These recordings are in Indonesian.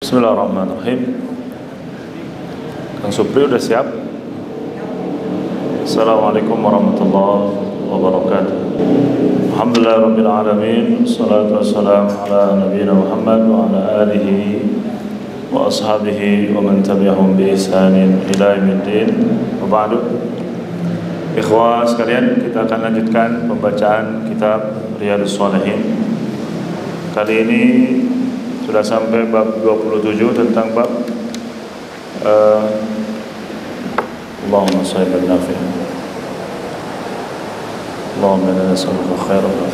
Bismillahirrahmanirrahim. Kang Supri udah siap? Assalamualaikum warahmatullahi wabarakatuh. Alhamdulillahirabbil alamin. Wassalatu wassalamu ala nabiyina Muhammad wa ala alihi wa ashabihi wa man tabi'ahum bi ihsanin ila yaumiddin. Wa ba'du. Ikhwah sekalian, kita akan lanjutkan pembacaan kitab Riyadhus Shalihin. Kali ini sudah sampai bab 27 tentang bab Allahumma shalli ala nafi. Allahumma inna nas'aluka khairan.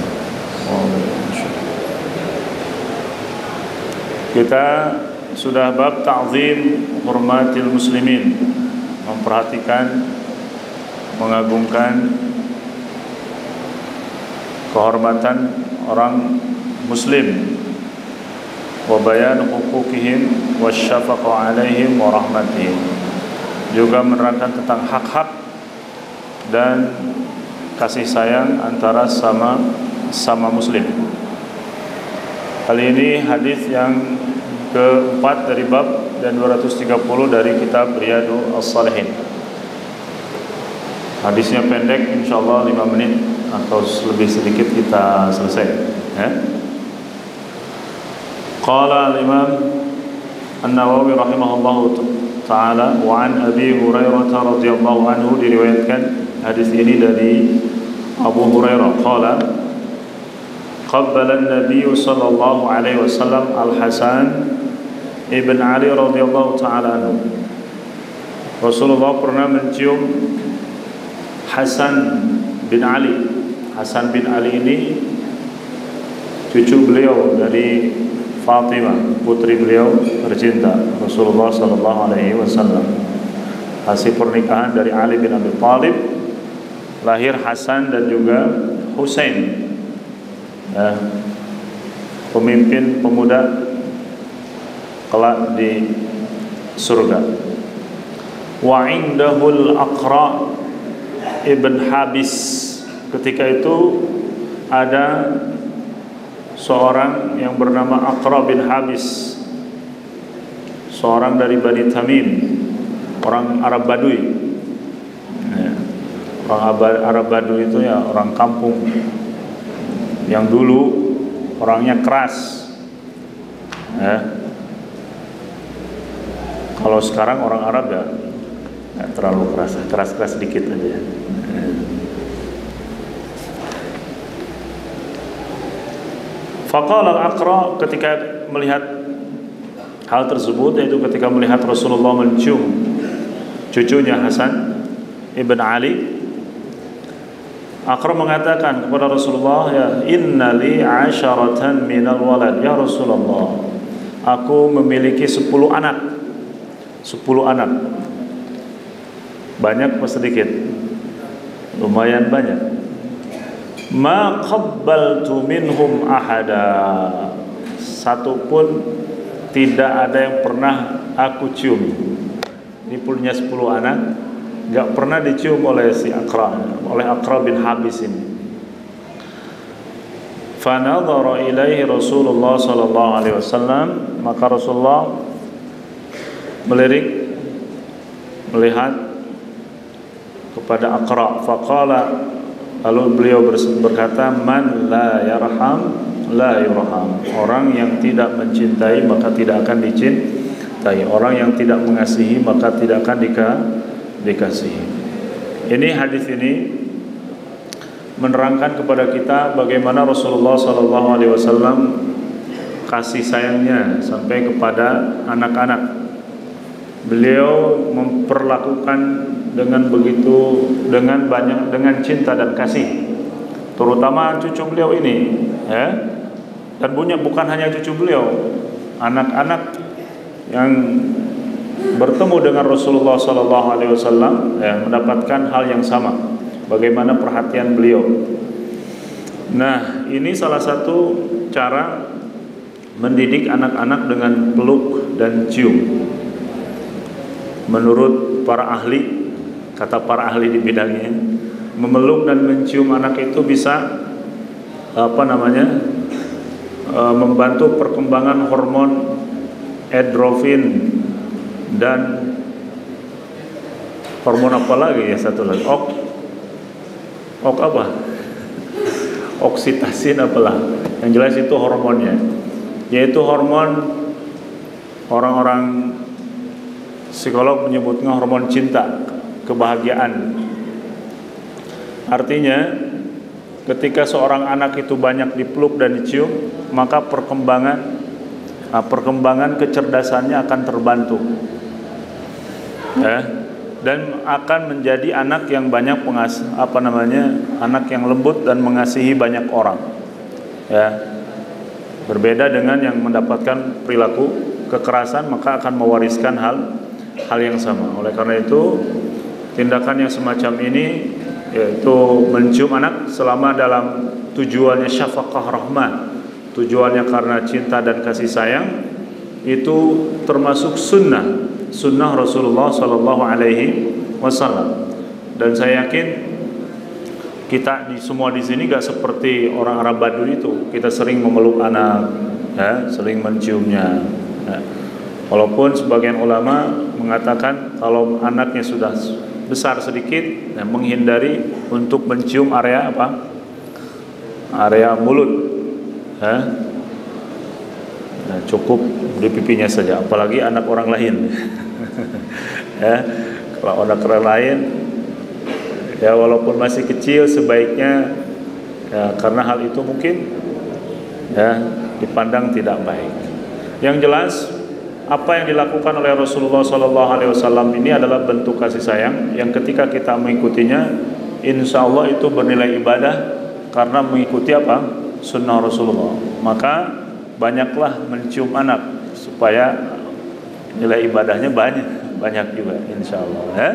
Kita sudah bab ta'zim hormatil muslimin, memperhatikan, mengagungkan kehormatan orang muslim, wa bayan huquqihim wasyafaqa alaihim wa rahmatihim, juga menerangkan tentang hak-hak dan kasih sayang antara sama muslim. Kali ini hadis yang keempat dari bab dan 230 dari kitab Riyadhus Shalihin. Hadisnya pendek, insyaallah 5 menit atau lebih sedikit kita selesai, ya. Qala al-Imam An-Nawawi rahimahullahu ta'ala wa an Abi Hurairah radhiyallahu anhu, diriwayatkan hadis ini dari Abu Hurairah qala qabbala an-nabiy sallallahu alaihi wasallam al-Hasan ibn Ali radhiyallahu ta'ala anhu. Rasulullah pernah mencium Hasan bin Ali. Hasan bin Ali ini cucu beliau dari Fatimah, putri beliau tercinta Rasulullah sallallahu alaihi wasallam. Hasil pernikahan dari Ali bin Abi Thalib, lahir Hasan dan juga Husain, pemimpin pemuda kelak di surga. Wa indahul Aqra ibn Habis. Ketika itu ada seorang yang bernama Aqra bin Habis, seorang dari Bani Tamim, orang Arab Badui. Orang Arab Badui itu ya orang kampung yang dulu orangnya keras. Kalau sekarang orang Arab ya nggak terlalu keras sedikit aja. Faqala al-Aqra, ketika melihat hal tersebut, yaitu ketika melihat Rasulullah mencium cucunya Hasan ibn Ali, Aqra mengatakan kepada Rasulullah, ya inna li 'asharatan minal walad, ya Rasulullah, aku memiliki 10 anak. 10 anak. Banyak atau sedikit? Lumayan banyak. Ma qabbaltu minhum ahada, satu pun tidak ada yang pernah aku cium. Ini punya 10 anak, enggak pernah dicium oleh si Aqra, oleh Aqra bin Habis ini. Fa nadhara ilaihi Rasulullah sallallahu alaihi wasallam, maka Rasulullah melihat kepada Aqra. Faqala, lalu beliau berkata, man la yarham la yurham, orang yang tidak mencintai maka tidak akan dicintai, orang yang tidak mengasihi maka tidak akan dikasihi. Ini hadis ini menerangkan kepada kita bagaimana Rasulullah SAW kasih sayangnya sampai kepada anak-anak. Beliau memperlakukan dengan cinta dan kasih, terutama cucu beliau ini, ya. Dan bukan hanya cucu beliau, anak-anak yang bertemu dengan Rasulullah SAW mendapatkan hal yang sama, bagaimana perhatian beliau. Nah, ini salah satu cara mendidik anak-anak dengan peluk dan cium. Menurut para ahli, kata para ahli di bidangnya, memeluk dan mencium anak itu bisa membantu perkembangan hormon endorfin, dan hormon apa lagi ya satu lagi? Apa? Oksitosin apalah. Yang jelas itu hormonnya, yaitu hormon orang-orang psikolog menyebutnya hormon cinta, kebahagiaan. Artinya ketika seorang anak itu banyak dipeluk dan dicium, maka perkembangan kecerdasannya akan terbantu, ya, dan akan menjadi anak yang banyak anak yang lembut dan mengasihi banyak orang, ya. Berbeda dengan yang mendapatkan perilaku kekerasan, maka akan mewariskan hal yang sama. Oleh karena itu, tindakan yang semacam ini, yaitu mencium anak selama dalam tujuannya syafaqah rahmah, tujuannya karena cinta dan kasih sayang, itu termasuk sunnah Rasulullah Sallallahu Alaihi Wasallam. Dan saya yakin kita semua di sini gak seperti orang Arab Badui itu. Kita sering memeluk anak, ya, sering menciumnya, ya. Walaupun sebagian ulama mengatakan kalau anaknya sudah besar sedikit, ya, menghindari untuk mencium area mulut, ya. Nah, cukup di pipinya saja, apalagi anak orang lain. Ya, kalau anak orang lain, ya walaupun masih kecil sebaiknya, ya, karena hal itu mungkin, ya, dipandang tidak baik. Yang jelas apa yang dilakukan oleh Rasulullah SAW ini adalah bentuk kasih sayang yang ketika kita mengikutinya, insya Allah itu bernilai ibadah karena mengikuti sunnah Rasulullah. Maka banyaklah mencium anak supaya nilai ibadahnya banyak juga, insya Allah, ya.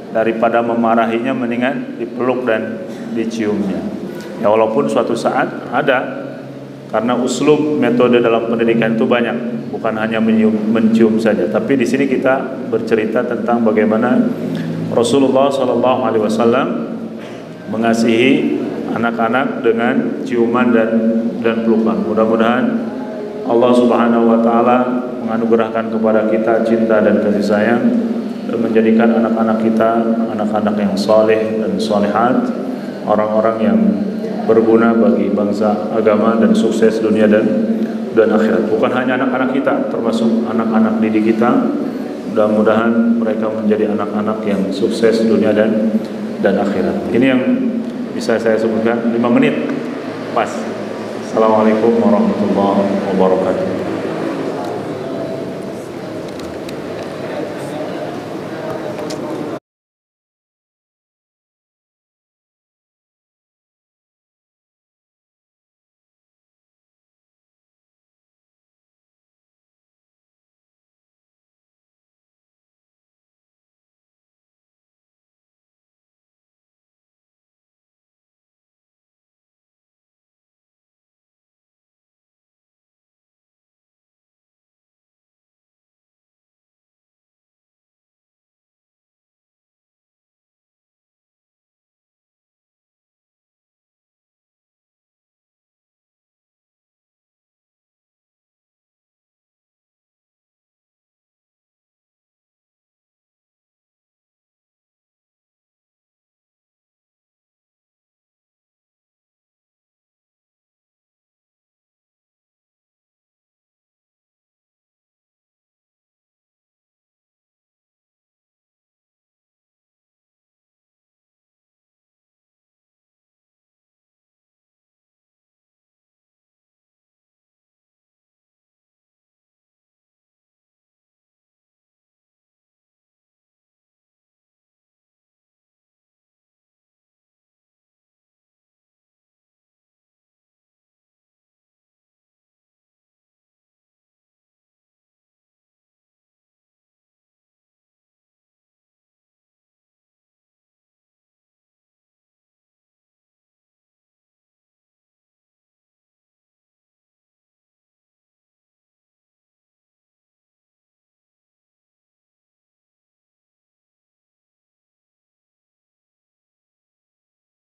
Daripada memarahinya, mendingan dipeluk dan diciumnya. Ya, walaupun suatu saat ada, karena uslub metode dalam pendidikan itu banyak, bukan hanya mencium saja. Tapi di sini kita bercerita tentang bagaimana Rasulullah SAW mengasihi anak-anak dengan ciuman dan pelukan. Mudah-mudahan Allah Subhanahu Wa Taala menganugerahkan kepada kita cinta dan kasih sayang, dan menjadikan anak-anak kita anak-anak yang saleh dan salihat, orang-orang yang berguna bagi bangsa, agama, dan sukses dunia dan akhirat. Bukan hanya anak-anak kita, termasuk anak-anak didik kita. Mudah-mudahan mereka menjadi anak-anak yang sukses dunia dan akhirat. Ini yang bisa saya sebutkan. 5 menit pas. Assalamualaikum warahmatullahi wabarakatuh.